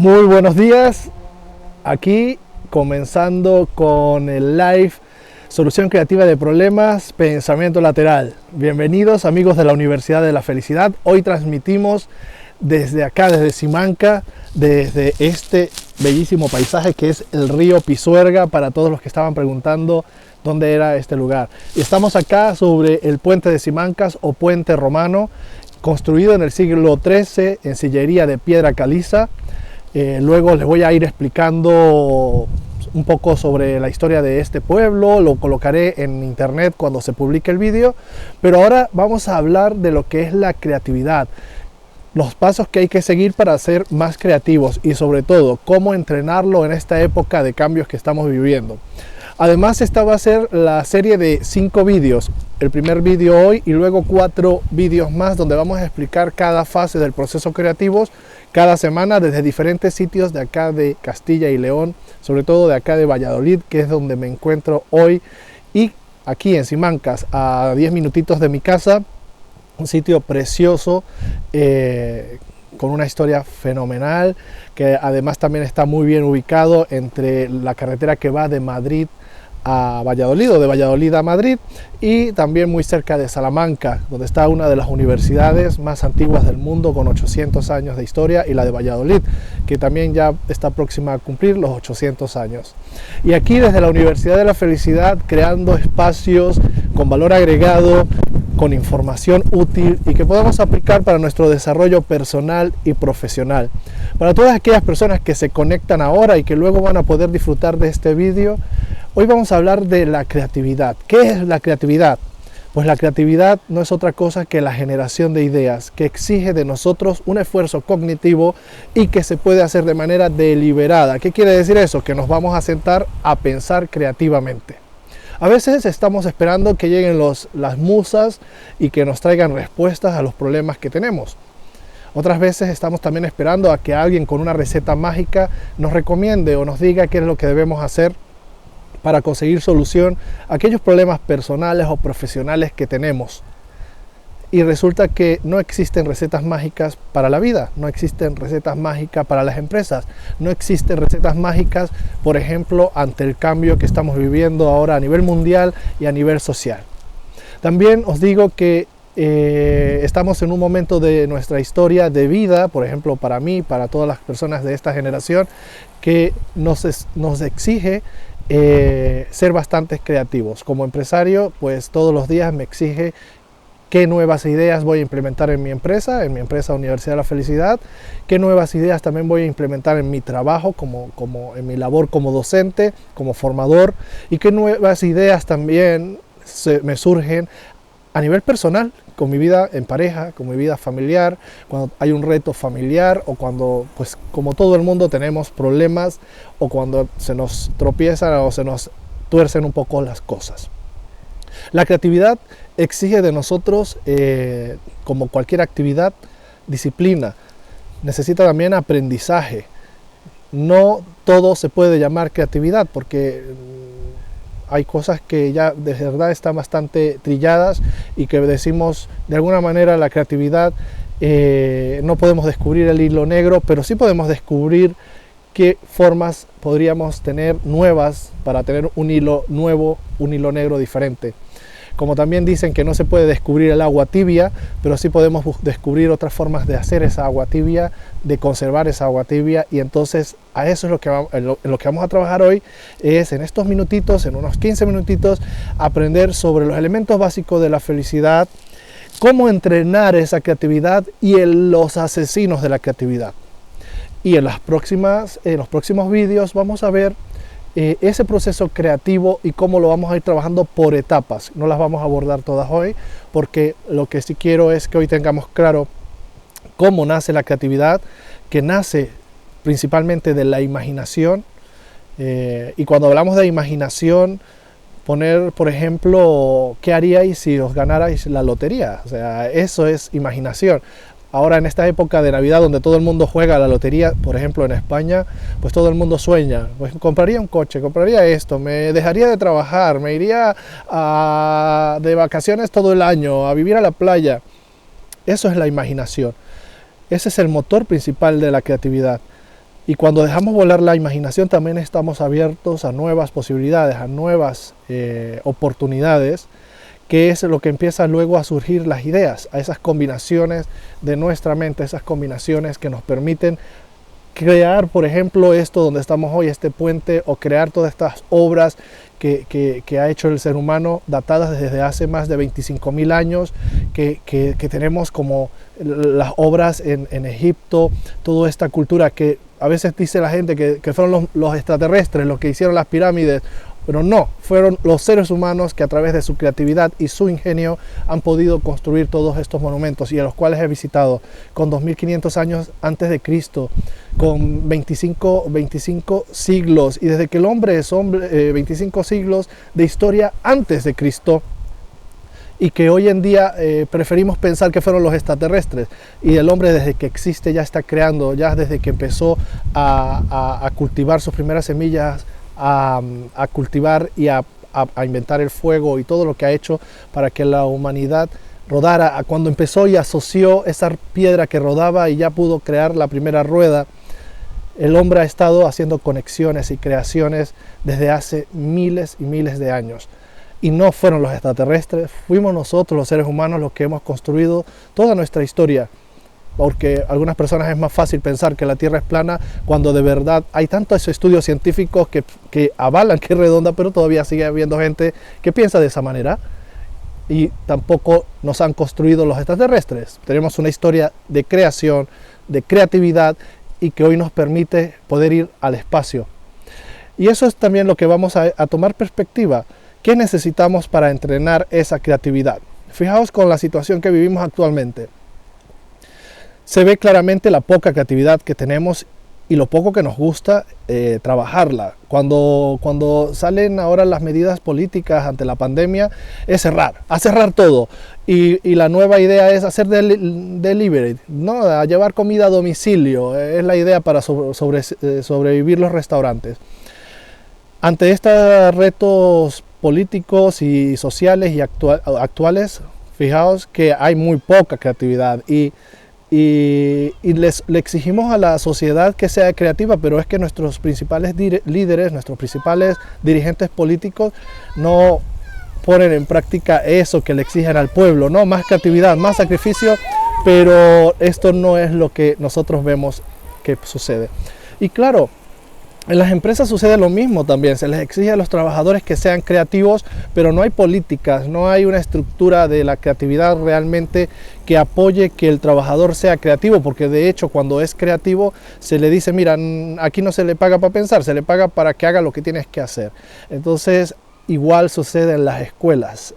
Muy buenos días, aquí comenzando con el live Solución Creativa de Problemas, Pensamiento Lateral. Bienvenidos amigos de la Universidad de la Felicidad. Hoy transmitimos desde acá, desde Simanca, desde este bellísimo paisaje que es el río Pisuerga, para todos los que estaban preguntando dónde era este lugar. Y estamos acá sobre el puente de Simancas o puente romano, construido en el siglo XIII en sillería de piedra caliza. Luego les voy a ir explicando un poco sobre la historia de este pueblo, lo colocaré en internet cuando se publique el vídeo, pero ahora vamos a hablar de lo que es la creatividad, los pasos que hay que seguir para ser más creativos y sobre todo cómo entrenarlo en esta época de cambios que estamos viviendo. Además, esta va a ser la serie de 5 vídeos, el primer vídeo hoy y luego 4 vídeos más donde vamos a explicar cada fase del proceso creativo cada semana desde diferentes sitios de acá de Castilla y León, sobre todo de acá de Valladolid, que es donde me encuentro hoy, y aquí en Simancas, a 10 minutitos de mi casa, un sitio precioso, con una historia fenomenal, que además también está muy bien ubicado entre la carretera que va de Madrid a Valladolid o de Valladolid a Madrid, y también muy cerca de Salamanca, donde está una de las universidades más antiguas del mundo con 800 años de historia, y la de Valladolid, que también ya está próxima a cumplir los 800 años. Y aquí desde la Universidad de la Felicidad, creando espacios con valor agregado, con información útil y que podamos aplicar para nuestro desarrollo personal y profesional. Para todas aquellas personas que se conectan ahora y que luego van a poder disfrutar de este vídeo, hoy vamos a hablar de la creatividad. ¿Qué es la creatividad? Pues la creatividad no es otra cosa que la generación de ideas, que exige de nosotros un esfuerzo cognitivo y que se puede hacer de manera deliberada. ¿Qué quiere decir eso? Que nos vamos a sentar a pensar creativamente. A veces estamos esperando que lleguen las musas y que nos traigan respuestas a los problemas que tenemos. Otras veces estamos también esperando a que alguien con una receta mágica nos recomiende o nos diga qué es lo que debemos hacer para conseguir solución a aquellos problemas personales o profesionales que tenemos. Y resulta que no existen recetas mágicas para la vida, no existen recetas mágicas para las empresas, no existen recetas mágicas, por ejemplo, ante el cambio que estamos viviendo ahora a nivel mundial y a nivel social. También os digo que estamos en un momento de nuestra historia de vida, por ejemplo, para mí, para todas las personas de esta generación, que nos exige ser bastante creativos. Como empresario, pues todos los días me exige qué nuevas ideas voy a implementar en mi empresa Universidad de la Felicidad, qué nuevas ideas también voy a implementar en mi trabajo, como en mi labor como docente, como formador, y qué nuevas ideas también me surgen a nivel personal, con mi vida en pareja, con mi vida familiar, cuando hay un reto familiar o cuando, pues como todo el mundo, tenemos problemas o cuando se nos tropiezan o se nos tuercen un poco las cosas. La creatividad exige de nosotros, como cualquier actividad, disciplina. Necesita también aprendizaje. No todo se puede llamar creatividad porque hay cosas que ya de verdad están bastante trilladas y que decimos de alguna manera la creatividad, no podemos descubrir el hilo negro, pero sí podemos descubrir qué formas podríamos tener nuevas para tener un hilo nuevo, un hilo negro diferente. Como también dicen que no se puede descubrir el agua tibia, pero sí podemos descubrir otras formas de hacer esa agua tibia, de conservar esa agua tibia, y entonces a eso es lo que vamos a trabajar hoy, es en estos minutitos, en unos 15 minutitos, aprender sobre los elementos básicos de la felicidad, cómo entrenar esa creatividad y los asesinos de la creatividad. Y en los próximos vídeos vamos a ver ese proceso creativo y cómo lo vamos a ir trabajando por etapas. No las vamos a abordar todas hoy, porque lo que sí quiero es que hoy tengamos claro cómo nace la creatividad, que nace principalmente de la imaginación. Y cuando hablamos de imaginación, poner, por ejemplo, ¿qué haríais si os ganarais la lotería? O sea, eso es imaginación. Ahora en esta época de Navidad donde todo el mundo juega a la lotería, por ejemplo en España, pues todo el mundo sueña, pues compraría un coche, compraría esto, me dejaría de trabajar, me iría de vacaciones todo el año, a vivir a la playa. Eso es la imaginación, ese es el motor principal de la creatividad. Y cuando dejamos volar la imaginación también estamos abiertos a nuevas posibilidades, a nuevas oportunidades, que es lo que empieza luego a surgir las ideas, a esas combinaciones de nuestra mente, esas combinaciones que nos permiten crear, por ejemplo, esto donde estamos hoy, este puente, o crear todas estas obras que ha hecho el ser humano, datadas desde hace más de 25.000 años, que tenemos como las obras en Egipto, toda esta cultura que a veces dice la gente que fueron los extraterrestres los que hicieron las pirámides, pero no, fueron los seres humanos que a través de su creatividad y su ingenio han podido construir todos estos monumentos, y a los cuales he visitado con 2500 años antes de Cristo, con 25 siglos, y desde que el hombre es hombre, 25 siglos de historia antes de Cristo, y que hoy en día preferimos pensar que fueron los extraterrestres, y el hombre desde que existe ya está creando, ya desde que empezó a cultivar sus primeras semillas, a cultivar y a inventar el fuego y todo lo que ha hecho para que la humanidad rodara, cuando empezó y asoció esa piedra que rodaba y ya pudo crear la primera rueda. El hombre ha estado haciendo conexiones y creaciones desde hace miles y miles de años. Y no fueron los extraterrestres, fuimos nosotros los seres humanos los que hemos construido toda nuestra historia. Porque a algunas personas es más fácil pensar que la Tierra es plana, cuando de verdad hay tantos estudios científicos que avalan que es redonda, pero todavía sigue habiendo gente que piensa de esa manera. Y tampoco nos han construido los extraterrestres. Tenemos una historia de creación, de creatividad, y que hoy nos permite poder ir al espacio. Y eso es también lo que vamos a tomar perspectiva. ¿Qué necesitamos para entrenar esa creatividad? Fijaos con la situación que vivimos actualmente. Se ve claramente la poca creatividad que tenemos y lo poco que nos gusta trabajarla. Cuando salen ahora las medidas políticas ante la pandemia, es a cerrar todo. Y la nueva idea es hacer delivery, ¿no? A llevar comida a domicilio. Es la idea para sobrevivir los restaurantes. Ante estos retos políticos y sociales y actuales, fijaos que hay muy poca creatividad y le exigimos a la sociedad que sea creativa, pero es que nuestros principales líderes, nuestros principales dirigentes políticos no ponen en práctica eso que le exigen al pueblo, ¿no? Más creatividad, más sacrificio, pero esto no es lo que nosotros vemos que sucede. Y claro, en las empresas sucede lo mismo también, se les exige a los trabajadores que sean creativos, pero no hay políticas, no hay una estructura de la creatividad realmente que apoye que el trabajador sea creativo, porque de hecho cuando es creativo se le dice, mira, aquí no se le paga para pensar, se le paga para que haga lo que tienes que hacer. Entonces igual sucede en las escuelas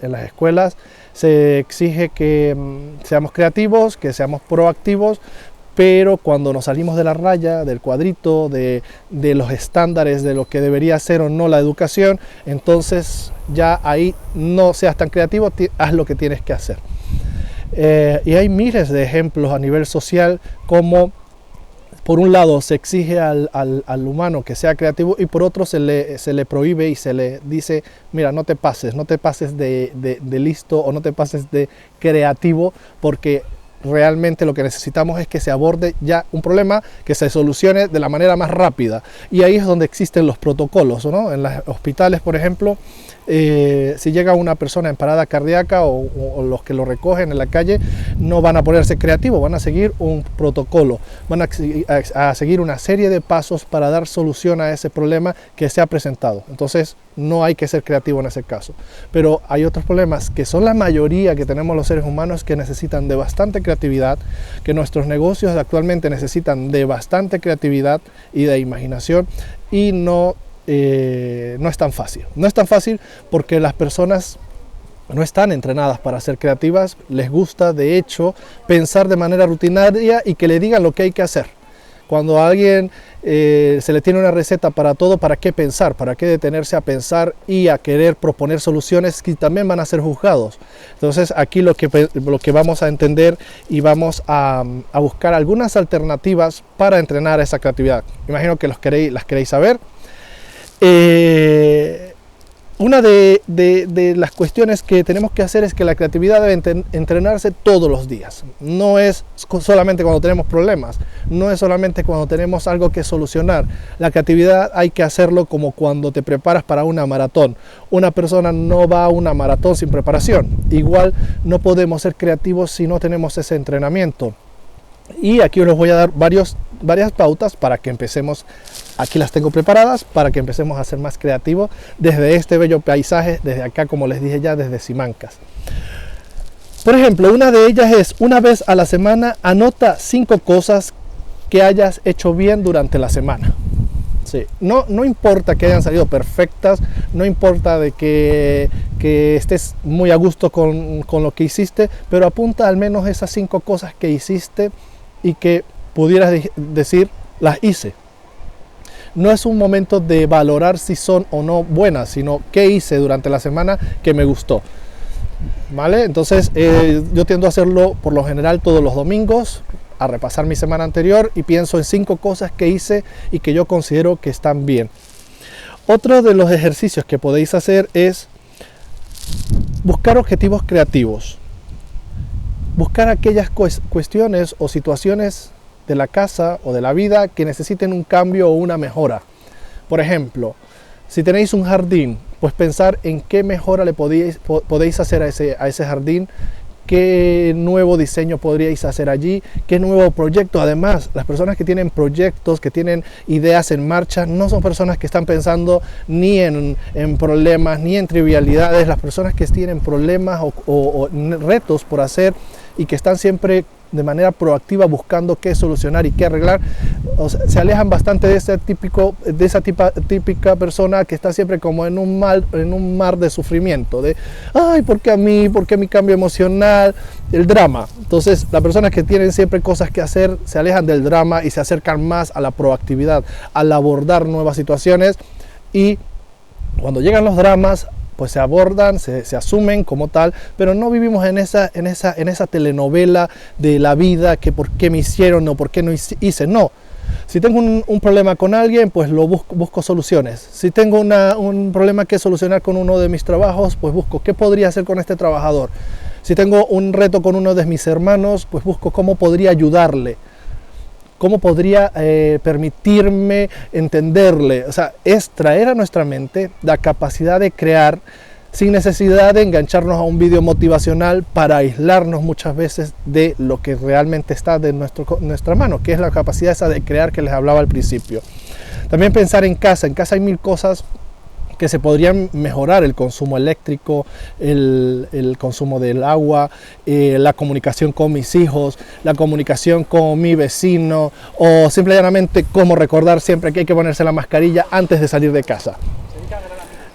se exige que seamos creativos, que seamos proactivos, pero cuando nos salimos de la raya, del cuadrito, de los estándares de lo que debería ser o no la educación, entonces ya ahí no seas tan creativo, haz lo que tienes que hacer. Y hay miles de ejemplos a nivel social como por un lado se exige al humano que sea creativo y por otro se le prohíbe y se le dice, mira, no te pases de listo o no te pases de creativo, porque realmente lo que necesitamos es que se aborde ya un problema, que se solucione de la manera más rápida. Y ahí es donde existen los protocolos, ¿no? En los hospitales, por ejemplo, si llega una persona en parada cardíaca o los que lo recogen en la calle, no van a ponerse creativos, van a seguir un protocolo, van a seguir una serie de pasos para dar solución a ese problema que se ha presentado. Entonces no hay que ser creativo en ese caso. Pero hay otros problemas que son la mayoría que tenemos los seres humanos, que necesitan de bastante creatividad, que nuestros negocios actualmente necesitan de bastante creatividad y de imaginación, y no es tan fácil. No es tan fácil porque las personas no están entrenadas para ser creativas, les gusta de hecho pensar de manera rutinaria y que le digan lo que hay que hacer. Cuando a alguien se le tiene una receta para todo, ¿para qué pensar? ¿Para qué detenerse a pensar y a querer proponer soluciones que también van a ser juzgados? Entonces aquí lo que vamos a entender y vamos a buscar algunas alternativas para entrenar esa creatividad. Imagino que las queréis saber. Una una de las cuestiones que tenemos que hacer es que la creatividad debe entrenarse todos los días. No es solamente cuando tenemos problemas, no es solamente cuando tenemos algo que solucionar. La creatividad hay que hacerlo como cuando te preparas para una maratón. Una persona no va a una maratón sin preparación. Igual no podemos ser creativos si no tenemos ese entrenamiento. Y aquí os voy a dar varias pautas para que empecemos. Aquí las tengo preparadas para que empecemos a ser más creativos desde este bello paisaje, desde acá, como les dije ya, desde Simancas. Por ejemplo, una de ellas es: una vez a la semana anota 5 cosas que hayas hecho bien durante la semana. Sí, no importa que hayan salido perfectas, no importa de que estés muy a gusto con lo que hiciste, pero apunta al menos esas 5 cosas que hiciste y que pudieras decir, las hice. No es un momento de valorar si son o no buenas, sino qué hice durante la semana que me gustó. ¿Vale? Entonces yo tiendo a hacerlo por lo general todos los domingos, a repasar mi semana anterior y pienso en 5 cosas que hice y que yo considero que están bien. Otro de los ejercicios que podéis hacer es buscar objetivos creativos. Buscar aquellas cuestiones o situaciones de la casa o de la vida que necesiten un cambio o una mejora. Por ejemplo, si tenéis un jardín, pues pensar en qué mejora le podéis hacer a ese jardín, qué nuevo diseño podríais hacer allí, qué nuevo proyecto. Además, las personas que tienen proyectos, que tienen ideas en marcha, no son personas que están pensando ni en problemas, ni en trivialidades. Las personas que tienen problemas o retos por hacer y que están siempre de manera proactiva buscando qué solucionar y qué arreglar, o sea, se alejan bastante de esa típica persona que está siempre como en un mar de sufrimiento, de ay, ¿por qué a mí? ¿Por qué mi cambio emocional? El drama. Entonces, las personas que tienen siempre cosas que hacer se alejan del drama y se acercan más a la proactividad, al abordar nuevas situaciones, y cuando llegan los dramas, pues se abordan, se asumen como tal, pero no vivimos en esa telenovela de la vida, que por qué me hicieron o por qué no hice. No, si tengo un problema con alguien, pues lo busco soluciones. Si tengo un problema que solucionar con uno de mis trabajos, pues busco qué podría hacer con este trabajador. Si tengo un reto con uno de mis hermanos, pues busco cómo podría ayudarle, cómo podría permitirme entenderle. O sea, es traer a nuestra mente la capacidad de crear sin necesidad de engancharnos a un vídeo motivacional para aislarnos muchas veces de lo que realmente está de nuestra mano, que es la capacidad esa de crear que les hablaba al principio. También pensar en casa. En casa hay 1000 cosas que se podrían mejorar: el consumo eléctrico, el consumo del agua, la comunicación con mis hijos, la comunicación con mi vecino, o simple y llanamente cómo recordar siempre que hay que ponerse la mascarilla antes de salir de casa.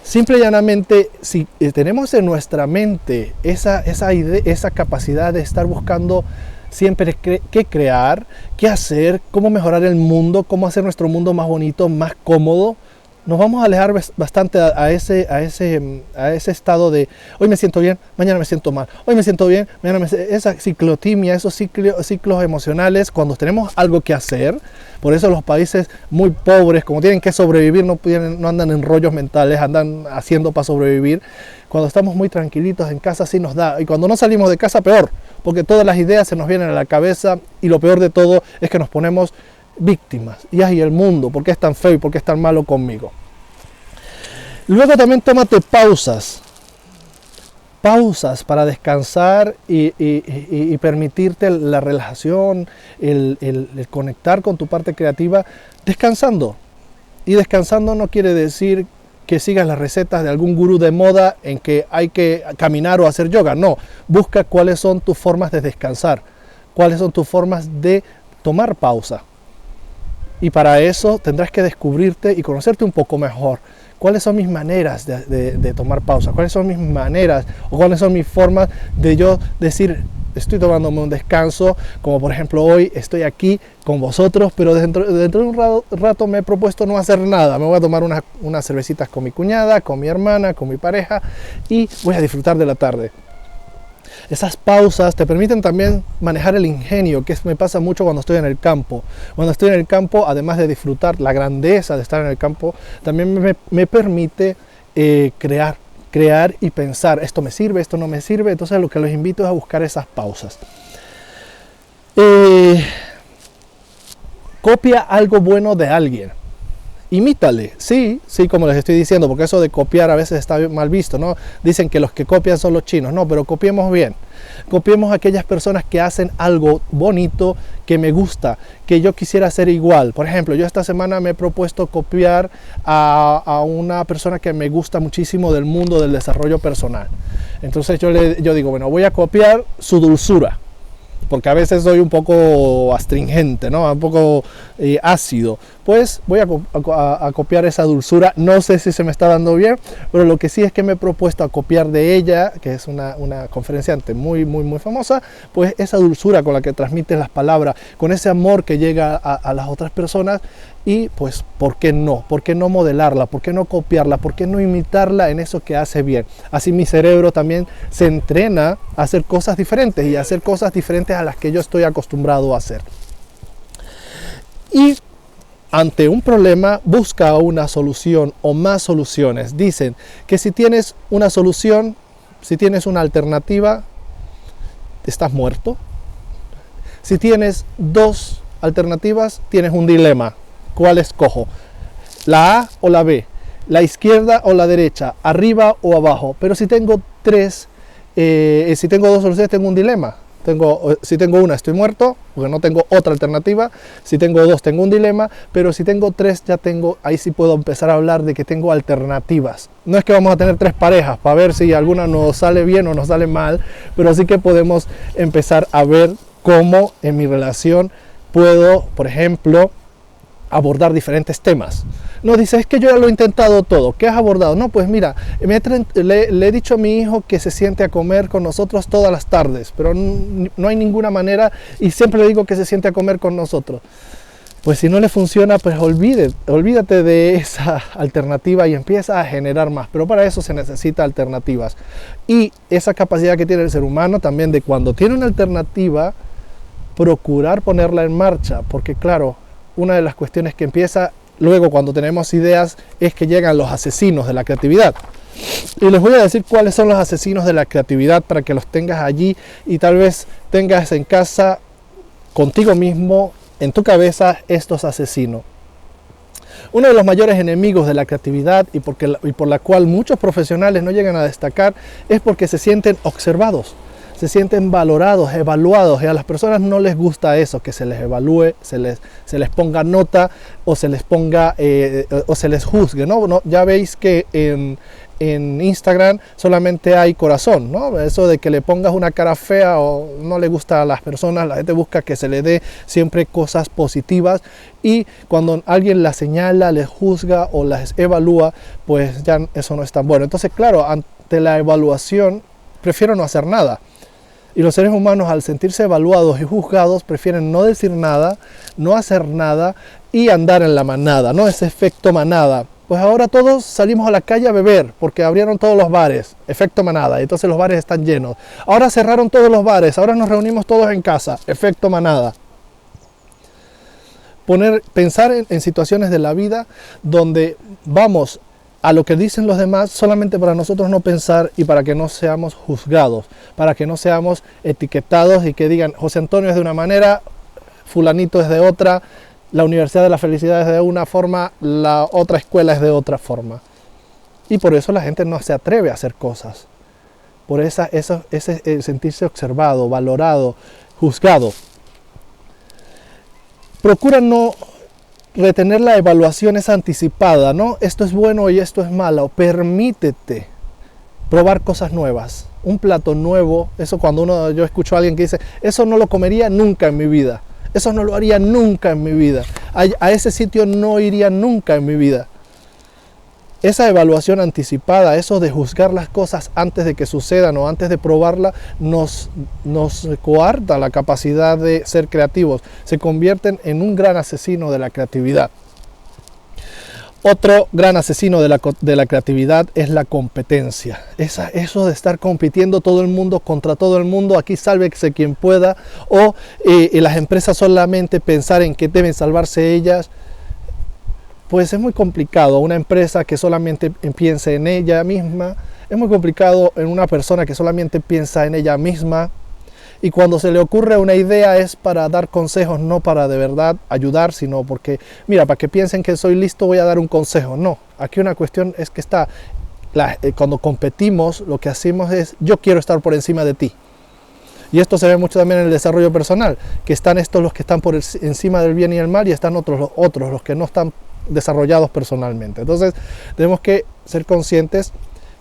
Simple y llanamente, si tenemos en nuestra mente esa idea, esa capacidad de estar buscando siempre qué crear, qué hacer, cómo mejorar el mundo, cómo hacer nuestro mundo más bonito, más cómodo, nos vamos a alejar bastante a ese estado de hoy me siento bien, mañana me siento mal, hoy me siento bien, mañana esa ciclotimia, esos ciclos emocionales. Cuando tenemos algo que hacer, por eso los países muy pobres, como tienen que sobrevivir, no andan en rollos mentales, andan haciendo para sobrevivir. Cuando estamos muy tranquilitos en casa, sí nos da, y cuando no salimos de casa, peor, porque todas las ideas se nos vienen a la cabeza, y lo peor de todo es que nos ponemos víctimas. Y ay, el mundo, ¿por qué es tan feo y por qué es tan malo conmigo? Luego también tómate pausas para descansar y permitirte la relajación, el conectar con tu parte creativa descansando. Y descansando no quiere decir que sigas las recetas de algún gurú de moda en que hay que caminar o hacer yoga. No, busca cuáles son tus formas de descansar, cuáles son tus formas de tomar pausa. Y para eso tendrás que descubrirte y conocerte un poco mejor. ¿Cuáles son mis maneras de tomar pausa? ¿Cuáles son mis maneras o cuáles son mis formas de yo decir, estoy tomándome un descanso? Como por ejemplo hoy estoy aquí con vosotros, pero dentro de un rato me he propuesto no hacer nada. Me voy a tomar unas cervecitas con mi cuñada, con mi hermana, con mi pareja, y voy a disfrutar de la tarde. Esas pausas te permiten también manejar el ingenio, que me pasa mucho cuando estoy en el campo. Cuando estoy en el campo, además de disfrutar la grandeza de estar en el campo, también me permite crear crear y pensar, esto me sirve, esto no me sirve. Entonces lo que los invito es a buscar esas pausas. Copia algo bueno de alguien. Imítale, sí, como les estoy diciendo, porque eso de copiar a veces está mal visto, ¿no? Dicen que los que copian son los chinos, no, pero copiemos bien. Copiemos a aquellas personas que hacen algo bonito, que me gusta, que yo quisiera hacer igual. Por ejemplo, yo esta semana me he propuesto copiar a una persona que me gusta muchísimo del mundo del desarrollo personal. Entonces yo digo, bueno, voy a copiar su dulzura, porque a veces soy un poco astringente, ¿no? Un poco ácido. Pues voy a copiar esa dulzura. No sé si se me está dando bien, pero lo que sí es que me he propuesto a copiar de ella, que es una conferenciante muy famosa, pues esa dulzura con la que transmite las palabras, con ese amor que llega a las otras personas. Y pues, ¿por qué no? ¿Por qué no modelarla? ¿Por qué no copiarla? ¿Por qué no imitarla en eso que hace bien? Así mi cerebro también se entrena a hacer cosas diferentes y a hacer cosas diferentes a las que yo estoy acostumbrado a hacer. Y ante un problema, busca una solución o más soluciones. Dicen que si tienes una solución, si tienes una alternativa, estás muerto. Si tienes dos alternativas, tienes un dilema. ¿Cuál escojo? ¿La A o la B? ¿La izquierda o la derecha? ¿Arriba o abajo? Pero si tengo si tengo dos soluciones, tengo un dilema. Si tengo una, estoy muerto, porque no tengo otra alternativa. Si tengo dos, tengo un dilema. Pero si tengo tres, ahí sí puedo empezar a hablar de que tengo alternativas. No es que vamos a tener tres parejas para ver si alguna nos sale bien o nos sale mal, pero sí que podemos empezar a ver cómo en mi relación puedo, por ejemplo, abordar diferentes temas. No, dice, es que yo ya lo he intentado todo. ¿Qué has abordado? No, pues mira, le he dicho a mi hijo que se siente a comer con nosotros todas las tardes, pero no hay ninguna manera, y siempre le digo que se siente a comer con nosotros. Pues si no le funciona, pues olvídate de esa alternativa y empieza a generar más. Pero para eso se necesita alternativas. Y esa capacidad que tiene el ser humano también de cuando tiene una alternativa, procurar ponerla en marcha. Porque claro, una de las cuestiones que empieza luego cuando tenemos ideas es que llegan los asesinos de la creatividad. Y les voy a decir cuáles son los asesinos de la creatividad para que los tengas allí y tal vez tengas en casa, contigo mismo, en tu cabeza, estos asesinos. Uno de los mayores enemigos de la creatividad y por la cual muchos profesionales no llegan a destacar es porque se sienten observados. Se sienten valorados, evaluados, y a las personas no les gusta eso, que se les evalúe, se les ponga nota o se les ponga o se les juzgue, ¿no? Ya veis que en Instagram solamente hay corazón, ¿no? Eso de que le pongas una cara fea o no le gusta a las personas, la gente busca que se le dé siempre cosas positivas, y cuando alguien las señala, les juzga o las evalúa, pues ya eso no es tan bueno. Entonces, claro, ante la evaluación prefiero no hacer nada. Y los seres humanos, al sentirse evaluados y juzgados, prefieren no decir nada, no hacer nada y andar en la manada, ¿no? Ese efecto manada. Pues ahora todos salimos a la calle a beber porque abrieron todos los bares, efecto manada, y entonces los bares están llenos. Ahora cerraron todos los bares, ahora nos reunimos todos en casa, efecto manada. Pensar en situaciones de la vida donde vamos a lo que dicen los demás solamente para nosotros no pensar y para que no seamos juzgados, para que no seamos etiquetados y que digan José Antonio es de una manera, fulanito es de otra, la Universidad de la Felicidad es de una forma, la otra escuela es de otra forma. Y por eso la gente no se atreve a hacer cosas, por ese sentirse observado, valorado, juzgado. Procura no retener la evaluación esa anticipada, ¿no? Esto es bueno y esto es malo. Permítete probar cosas nuevas. Un plato nuevo, eso cuando yo escucho a alguien que dice, eso no lo comería nunca en mi vida. Eso no lo haría nunca en mi vida. A ese sitio no iría nunca en mi vida. Esa evaluación anticipada, eso de juzgar las cosas antes de que sucedan o antes de probarla, nos coarta la capacidad de ser creativos. Se convierten en un gran asesino de la creatividad. Otro gran asesino de la creatividad es la competencia. Eso de estar compitiendo todo el mundo contra todo el mundo, aquí sálvese quien pueda, o las empresas solamente pensar en que deben salvarse ellas. Pues es muy complicado. Una empresa que solamente piense en ella misma Es muy complicado en una persona que solamente piensa en ella misma y cuando se le ocurre una idea es para dar consejos, no para de verdad ayudar, sino porque, mira, para que piensen que soy listo voy a dar un consejo. No, aquí una cuestión es que cuando competimos lo que hacemos es yo quiero estar por encima de ti. Y esto se ve mucho también en el desarrollo personal, que están estos los que están por encima del bien y el mal y están otros los que no están desarrollados personalmente. Entonces tenemos que ser conscientes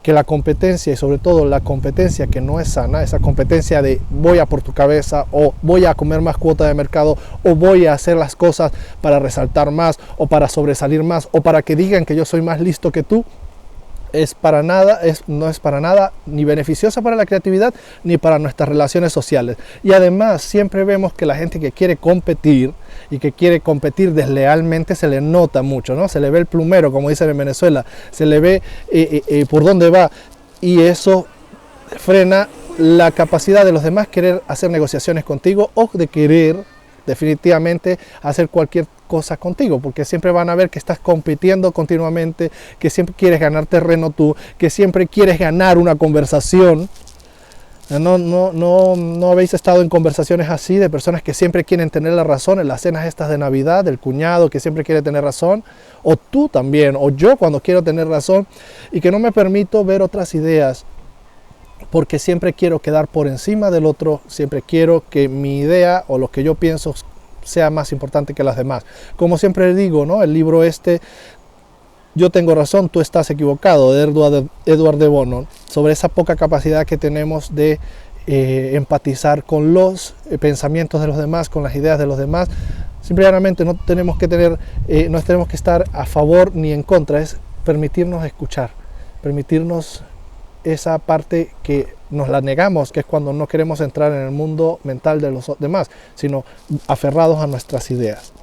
que la competencia y sobre todo la competencia que no es sana, esa competencia de voy a por tu cabeza o voy a comer más cuota de mercado o voy a hacer las cosas para resaltar más o para sobresalir más o para que digan que yo soy más listo que tú, no es para nada ni beneficiosa para la creatividad ni para nuestras relaciones sociales. Y además siempre vemos que la gente que quiere competir y que quiere competir deslealmente se le nota mucho, ¿no? Se le ve el plumero, como dicen en Venezuela, se le ve por dónde va y eso frena la capacidad de los demás querer hacer negociaciones contigo o de querer definitivamente hacer cualquier cosa contigo, porque siempre van a ver que estás compitiendo continuamente, que siempre quieres ganar terreno tú, que siempre quieres ganar una conversación. No habéis estado en conversaciones así de personas que siempre quieren tener la razón en las cenas estas de Navidad, del cuñado que siempre quiere tener razón, o tú también, o yo cuando quiero tener razón, y que no me permito ver otras ideas, porque siempre quiero quedar por encima del otro, siempre quiero que mi idea o lo que yo pienso sea más importante que las demás. Como siempre digo, ¿no? El libro Yo tengo razón, tú estás equivocado, de Edward de Bono, sobre esa poca capacidad que tenemos de empatizar con los pensamientos de los demás, con las ideas de los demás. Simplemente no tenemos que estar a favor ni en contra, es permitirnos escuchar, permitirnos esa parte que nos la negamos, que es cuando no queremos entrar en el mundo mental de los demás, sino aferrados a nuestras ideas.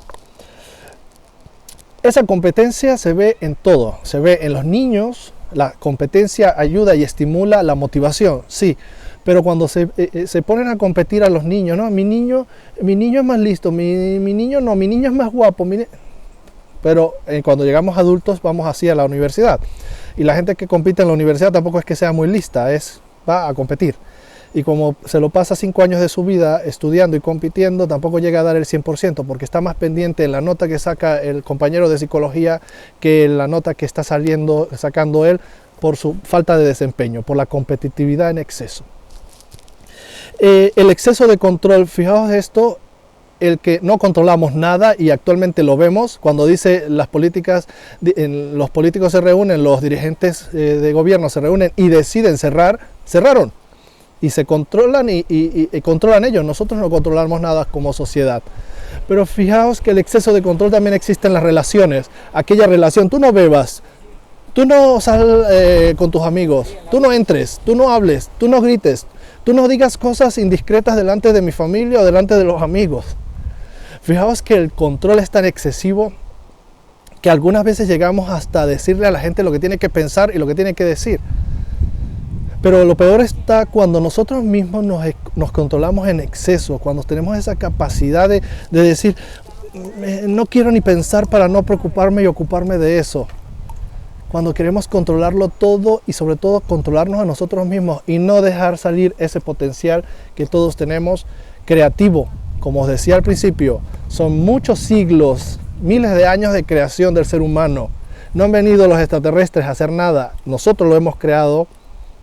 Esa competencia se ve en todo, se ve en los niños, la competencia ayuda y estimula la motivación, sí, pero cuando se ponen a competir a los niños, ¿no? Mi niño es más listo, mi niño no, mi niño es más guapo, pero cuando llegamos adultos vamos así a la universidad. Y la gente que compite en la universidad tampoco es que sea muy lista, va a competir. Y como se lo pasa 5 años de su vida estudiando y compitiendo, tampoco llega a dar el 100%, porque está más pendiente en la nota que saca el compañero de psicología que la nota que está sacando él por su falta de desempeño, por la competitividad en exceso. El exceso de control, fijaos esto, el que no controlamos nada y actualmente lo vemos cuando dice los políticos se reúnen, los dirigentes de gobierno se reúnen y deciden cerraron y se controlan y controlan ellos. Nosotros no controlamos nada como sociedad, pero fijaos que el exceso de control también existe en las relaciones. Aquella relación, tú no bebas, tú no sal con tus amigos, tú no entres, tú no hables, tú no grites, tú no digas cosas indiscretas delante de mi familia o delante de los amigos. Fijaos que el control es tan excesivo que algunas veces llegamos hasta decirle a la gente lo que tiene que pensar y lo que tiene que decir. Pero lo peor está cuando nosotros mismos nos controlamos en exceso, cuando tenemos esa capacidad de decir, no quiero ni pensar para no preocuparme y ocuparme de eso. Cuando queremos controlarlo todo y sobre todo controlarnos a nosotros mismos y no dejar salir ese potencial que todos tenemos creativo. Como os decía al principio, son muchos siglos, miles de años de creación del ser humano. No han venido los extraterrestres a hacer nada. Nosotros lo hemos creado.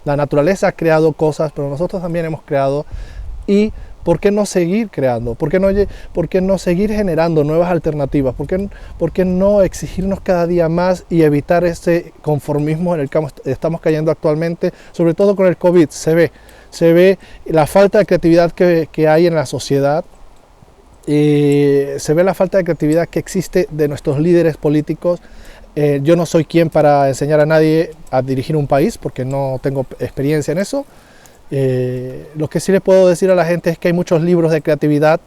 La naturaleza ha creado cosas, pero nosotros también hemos creado. ¿Y por qué no seguir creando? ¿Por qué no seguir generando nuevas alternativas? ¿Por qué no exigirnos cada día más y evitar ese conformismo en el que estamos cayendo actualmente? Sobre todo con el COVID se ve la falta de creatividad que hay en la sociedad. Se ve la falta de creatividad que existe de nuestros líderes políticos. Yo no soy quien para enseñar a nadie a dirigir un país porque no tengo experiencia en eso. Lo que sí le puedo decir a la gente es que hay muchos libros de creatividad,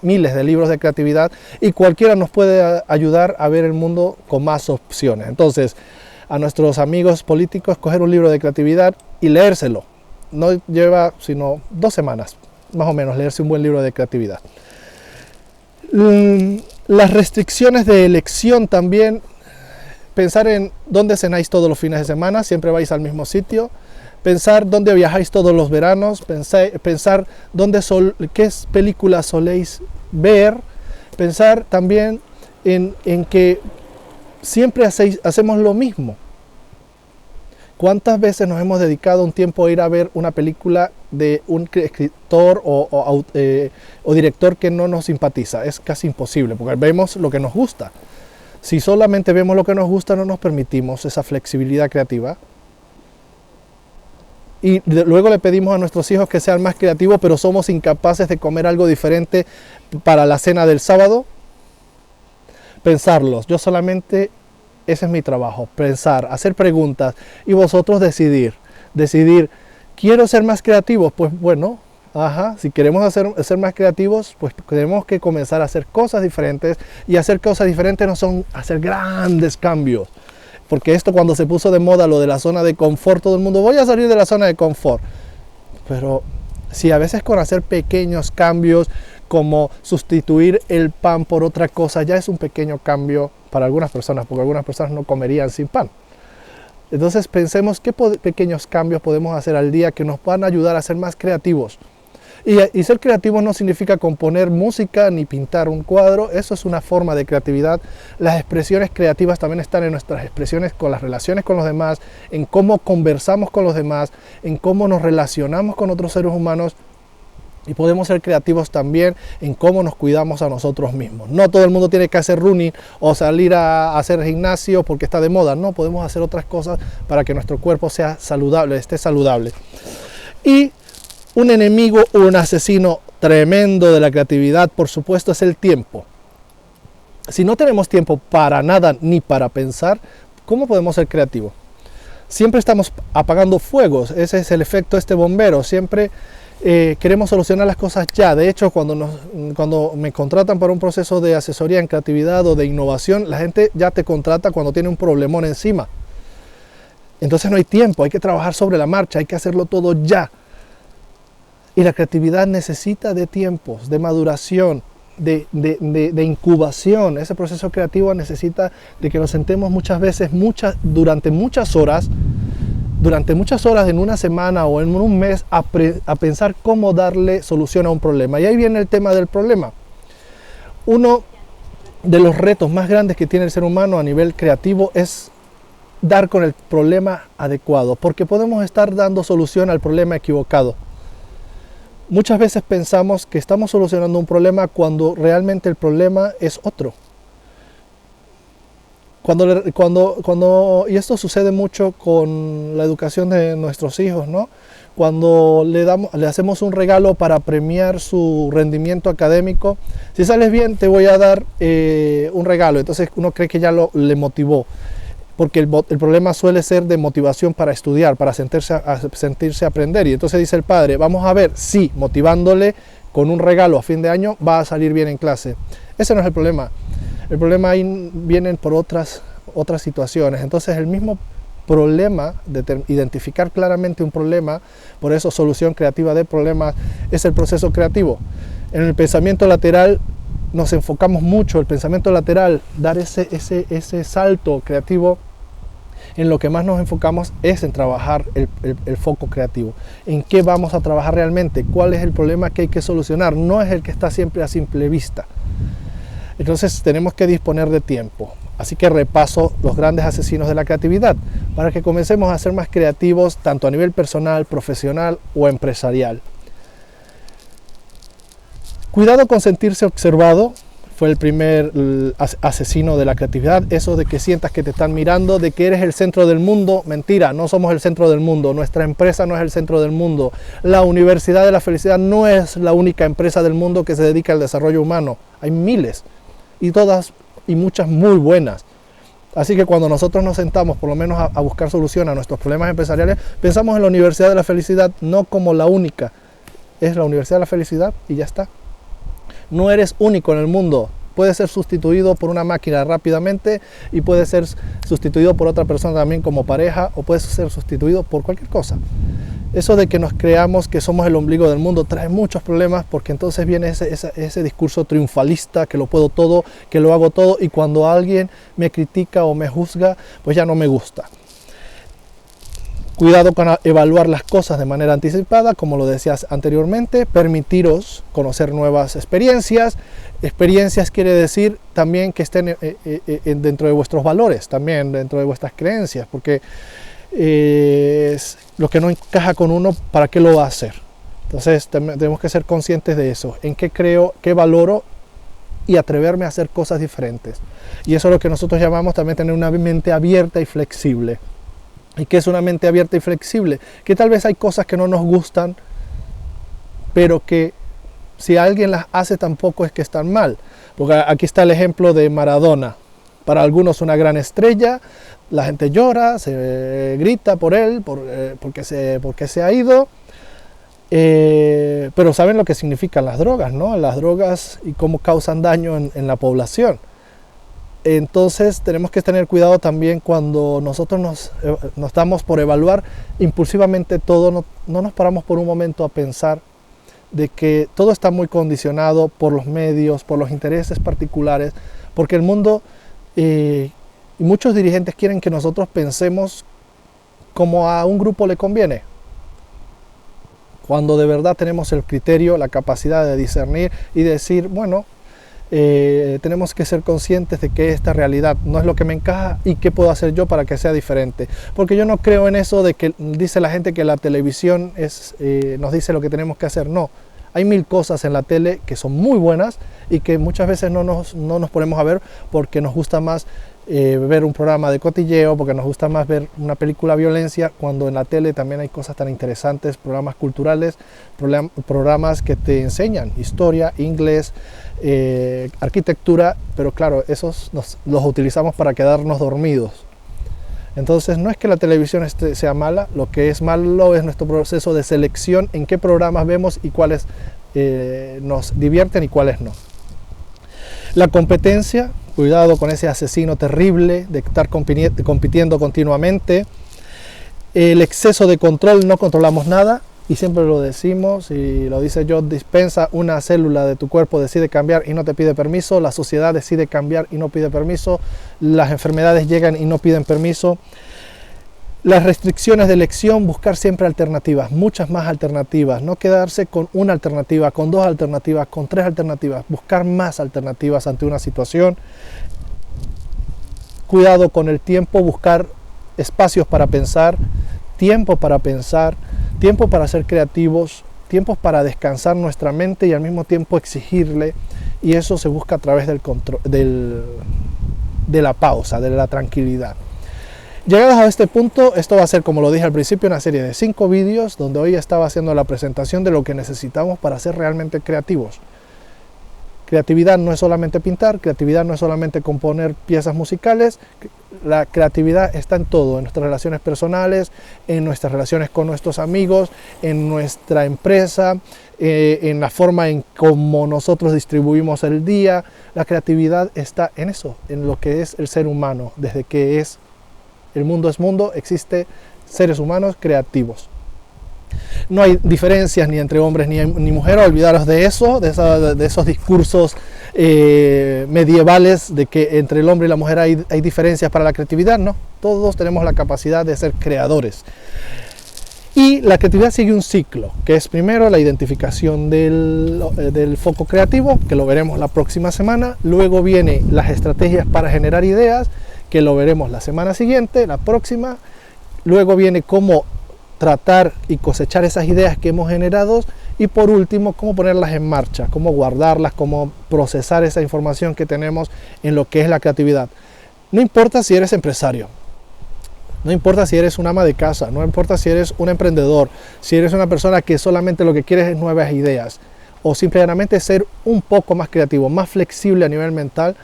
miles de libros de creatividad, y cualquiera nos puede ayudar a ver el mundo con más opciones. Entonces, a nuestros amigos políticos, coger un libro de creatividad y leérselo. No lleva sino 2 semanas, más o menos, leerse un buen libro de creatividad. Las restricciones de elección también pensar en dónde cenáis todos los fines de semana, siempre vais al mismo sitio. Pensar dónde viajáis todos los veranos, pensar qué películas soléis ver. Pensar también en que siempre hacemos lo mismo. ¿Cuántas veces nos hemos dedicado un tiempo a ir a ver una película de un escritor o director que no nos simpatiza? Es casi imposible, porque vemos lo que nos gusta. Si solamente vemos lo que nos gusta, no nos permitimos esa flexibilidad creativa. Y luego le pedimos a nuestros hijos que sean más creativos, pero somos incapaces de comer algo diferente para la cena del sábado. Pensarlos. Ese es mi trabajo, pensar, hacer preguntas y vosotros decidir, ¿quiero ser más creativos? Pues bueno, si queremos ser más creativos, pues tenemos que comenzar a hacer cosas diferentes, y hacer cosas diferentes no son hacer grandes cambios, porque esto, cuando se puso de moda lo de la zona de confort, todo el mundo, voy a salir de la zona de confort, pero si a veces con hacer pequeños cambios, como sustituir el pan por otra cosa, ya es un pequeño cambio para algunas personas, porque algunas personas no comerían sin pan. Entonces pensemos qué pequeños cambios podemos hacer al día que nos van a ayudar a ser más creativos. Y ser creativos no significa componer música ni pintar un cuadro, eso es una forma de creatividad. Las expresiones creativas también están en nuestras expresiones con las relaciones con los demás, en cómo conversamos con los demás, en cómo nos relacionamos con otros seres humanos. Y podemos ser creativos también en cómo nos cuidamos a nosotros mismos. No todo el mundo tiene que hacer running o salir a hacer gimnasio porque está de moda. No, podemos hacer otras cosas para que nuestro cuerpo sea saludable, esté saludable. Y un enemigo o un asesino tremendo de la creatividad, por supuesto, es el tiempo. Si no tenemos tiempo para nada ni para pensar, ¿cómo podemos ser creativos? Siempre estamos apagando fuegos. Ese es el efecto bombero. Siempre queremos solucionar las cosas ya. De hecho, cuando me contratan para un proceso de asesoría en creatividad o de innovación, la gente ya te contrata cuando tiene un problemón encima. Entonces no hay tiempo, hay que trabajar sobre la marcha, hay que hacerlo todo ya. Y la creatividad necesita de tiempos, de maduración, de incubación. Ese proceso creativo necesita de que nos sentemos muchas veces, durante muchas horas en una semana o en un mes a pensar cómo darle solución a un problema. Y ahí viene el tema del problema. Uno de los retos más grandes que tiene el ser humano a nivel creativo es dar con el problema adecuado, porque podemos estar dando solución al problema equivocado. Muchas veces pensamos que estamos solucionando un problema cuando realmente el problema es otro. Y esto sucede mucho con la educación de nuestros hijos, ¿no? Cuando le hacemos un regalo para premiar su rendimiento académico, si sales bien te voy a dar un regalo. Entonces uno cree que ya le motivó, porque el problema suele ser de motivación para estudiar, para sentirse a aprender. Y entonces dice el padre, vamos a ver si motivándole con un regalo a fin de año va a salir bien en clase. Ese no es el problema. El problema ahí vienen por otras situaciones. Entonces el mismo problema de identificar claramente un problema, por eso solución creativa de problemas, es el proceso creativo. En el pensamiento lateral nos enfocamos mucho, el pensamiento lateral, dar ese salto creativo, en lo que más nos enfocamos es en trabajar el foco creativo. ¿En qué vamos a trabajar realmente? ¿Cuál es el problema que hay que solucionar? No es el que está siempre a simple vista. Entonces tenemos que disponer de tiempo. Así que repaso los grandes asesinos de la creatividad para que comencemos a ser más creativos tanto a nivel personal, profesional o empresarial. Cuidado con sentirse observado, fue el primer asesino de la creatividad. Eso de que sientas que te están mirando, de que eres el centro del mundo. Mentira, no somos el centro del mundo, nuestra empresa no es el centro del mundo. La Universidad de la Felicidad no es la única empresa del mundo que se dedica al desarrollo humano. Hay miles y todas y muchas muy buenas. Así que cuando nosotros nos sentamos por lo menos a buscar solución a nuestros problemas empresariales, pensamos en la Universidad de la Felicidad no como la única. Es la Universidad de la Felicidad y ya está. No eres único en el mundo. Puedes ser sustituido por una máquina rápidamente y puedes ser sustituido por otra persona también como pareja, o puedes ser sustituido por cualquier cosa. Eso de que nos creamos que somos el ombligo del mundo trae muchos problemas, porque entonces viene ese discurso triunfalista, que lo puedo todo, que lo hago todo, y cuando alguien me critica o me juzga, pues ya no me gusta. Cuidado con evaluar las cosas de manera anticipada, como lo decías anteriormente, permitiros conocer nuevas experiencias. Experiencias quiere decir también que estén dentro de vuestros valores, también dentro de vuestras creencias, porque lo que no encaja con uno, ¿para qué lo va a hacer? Entonces tenemos que ser conscientes de eso, en qué creo, qué valoro, y atreverme a hacer cosas diferentes. Y eso es lo que nosotros llamamos también tener una mente abierta y flexible. ¿Y qué es una mente abierta y flexible? Que tal vez hay cosas que no nos gustan, pero que si alguien las hace tampoco es que están mal. Porque aquí está el ejemplo de Maradona. Para algunos una gran estrella, la gente llora, se grita por él, porque se ha ido. Pero saben lo que significan las drogas, ¿no? Las drogas y cómo causan daño en la población. Entonces tenemos que tener cuidado también cuando nosotros nos damos por evaluar impulsivamente todo, no nos paramos por un momento a pensar de que todo está muy condicionado por los medios, por los intereses particulares, porque el mundo y muchos dirigentes quieren que nosotros pensemos como a un grupo le conviene, cuando de verdad tenemos el criterio, la capacidad de discernir y decir, bueno, tenemos que ser conscientes de que esta realidad no es lo que me encaja y qué puedo hacer yo para que sea diferente. Porque yo no creo en eso de que dice la gente que la televisión nos dice lo que tenemos que hacer. No, hay mil cosas en la tele que son muy buenas y que muchas veces no nos ponemos a ver porque nos gusta más ver un programa de cotilleo, porque nos gusta más ver una película de violencia, cuando en la tele también hay cosas tan interesantes, programas culturales, programas que te enseñan historia, inglés, arquitectura, pero claro, esos los utilizamos para quedarnos dormidos. Entonces no es que la televisión sea mala, lo que es malo es nuestro proceso de selección, en qué programas vemos y cuáles nos divierten y cuáles no. La competencia, cuidado con ese asesino terrible de estar compitiendo continuamente. El exceso de control, no controlamos nada y siempre lo decimos y lo dice Joe Dispenza, una célula de tu cuerpo decide cambiar y no te pide permiso, la sociedad decide cambiar y no pide permiso, las enfermedades llegan y no piden permiso. Las restricciones de elección, buscar siempre alternativas, muchas más alternativas, no quedarse con una alternativa, con dos alternativas, con tres alternativas, buscar más alternativas ante una situación. Cuidado con el tiempo, buscar espacios para pensar, tiempo para ser creativos, tiempos para descansar nuestra mente y al mismo tiempo exigirle, y eso se busca a través del control, de la pausa, de la tranquilidad. Llegados a este punto, esto va a ser, como lo dije al principio, una serie de 5 vídeos donde hoy estaba haciendo la presentación de lo que necesitamos para ser realmente creativos. Creatividad no es solamente pintar, creatividad no es solamente componer piezas musicales, la creatividad está en todo, en nuestras relaciones personales, en nuestras relaciones con nuestros amigos, en nuestra empresa, en la forma en cómo nosotros distribuimos el día. La creatividad está en eso, en lo que es el ser humano, desde que el mundo es mundo, existe seres humanos creativos. No hay diferencias ni entre hombres ni mujeres, olvidaros de eso, de esos discursos medievales de que entre el hombre y la mujer hay diferencias para la creatividad. No, todos tenemos la capacidad de ser creadores. Y la creatividad sigue un ciclo, que es primero la identificación del foco creativo, que lo veremos la próxima semana. Luego vienen las estrategias para generar ideas, que lo veremos la semana siguiente, la próxima. Luego viene cómo tratar y cosechar esas ideas que hemos generado. Y por último, cómo ponerlas en marcha, cómo guardarlas, cómo procesar esa información que tenemos en lo que es la creatividad. No importa si eres empresario, no importa si eres un ama de casa, no importa si eres un emprendedor, si eres una persona que solamente lo que quieres es nuevas ideas, o simplemente ser un poco más creativo, más flexible a nivel mental.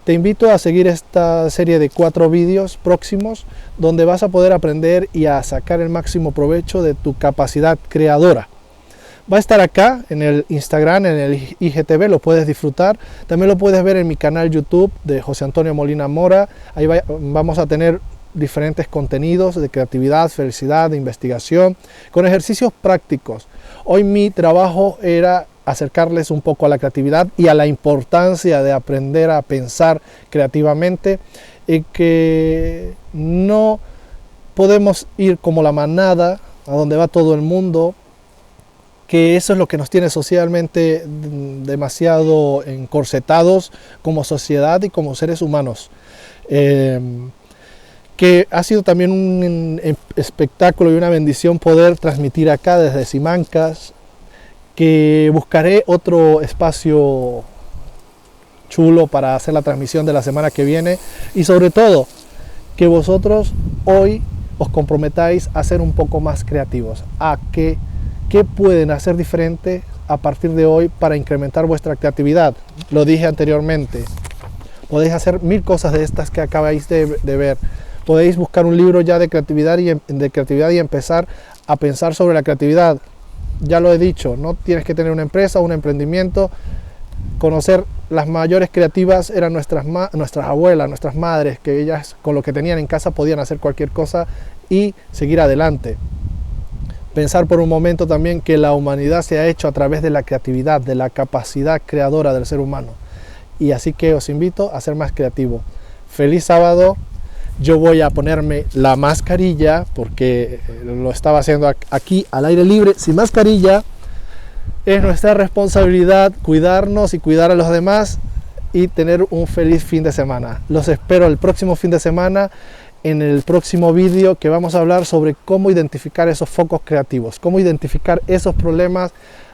Te invito a seguir esta serie de 4 vídeos próximos donde vas a poder aprender y a sacar el máximo provecho de tu capacidad creadora. Va a estar acá en el Instagram, en el IGTV, lo puedes disfrutar. También lo puedes ver en mi canal YouTube de José Antonio Molina Mora. Ahí vamos a tener diferentes contenidos de creatividad, felicidad, de investigación, con ejercicios prácticos. Hoy mi trabajo era acercarles un poco a la creatividad y a la importancia de aprender a pensar creativamente, y que no podemos ir como la manada a donde va todo el mundo, que eso es lo que nos tiene socialmente demasiado encorsetados como sociedad y como seres humanos. Que ha sido también un espectáculo y una bendición poder transmitir acá desde Simancas, que buscaré otro espacio chulo para hacer la transmisión de la semana que viene, y sobre todo que vosotros hoy os comprometáis a ser un poco más creativos, a qué pueden hacer diferente a partir de hoy para incrementar vuestra creatividad. Lo dije anteriormente, podéis hacer 1000 cosas de estas que acabáis de ver. Podéis buscar un libro ya de creatividad y empezar a pensar sobre la creatividad. Ya lo he dicho, no tienes que tener una empresa o un emprendimiento. Conocer las mayores creativas eran nuestras abuelas, nuestras madres, que ellas con lo que tenían en casa podían hacer cualquier cosa y seguir adelante. Pensar por un momento también que la humanidad se ha hecho a través de la creatividad, de la capacidad creadora del ser humano. Y así que os invito a ser más creativo. Feliz sábado. Yo voy a ponerme la mascarilla porque lo estaba haciendo aquí al aire libre sin mascarilla. Es nuestra responsabilidad cuidarnos y cuidar a los demás y tener un feliz fin de semana. Los espero el próximo fin de semana en el próximo vídeo, que vamos a hablar sobre cómo identificar esos focos creativos, cómo identificar esos problemas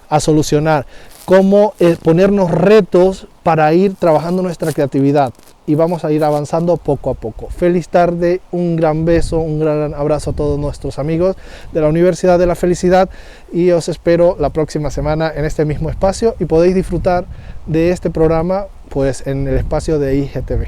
a solucionar, cómo ponernos retos para ir trabajando nuestra creatividad, y vamos a ir avanzando poco a poco. Feliz tarde, un gran beso, un gran abrazo a todos nuestros amigos de la Universidad de la Felicidad, y os espero la próxima semana en este mismo espacio, y podéis disfrutar de este programa pues en el espacio de IGTV.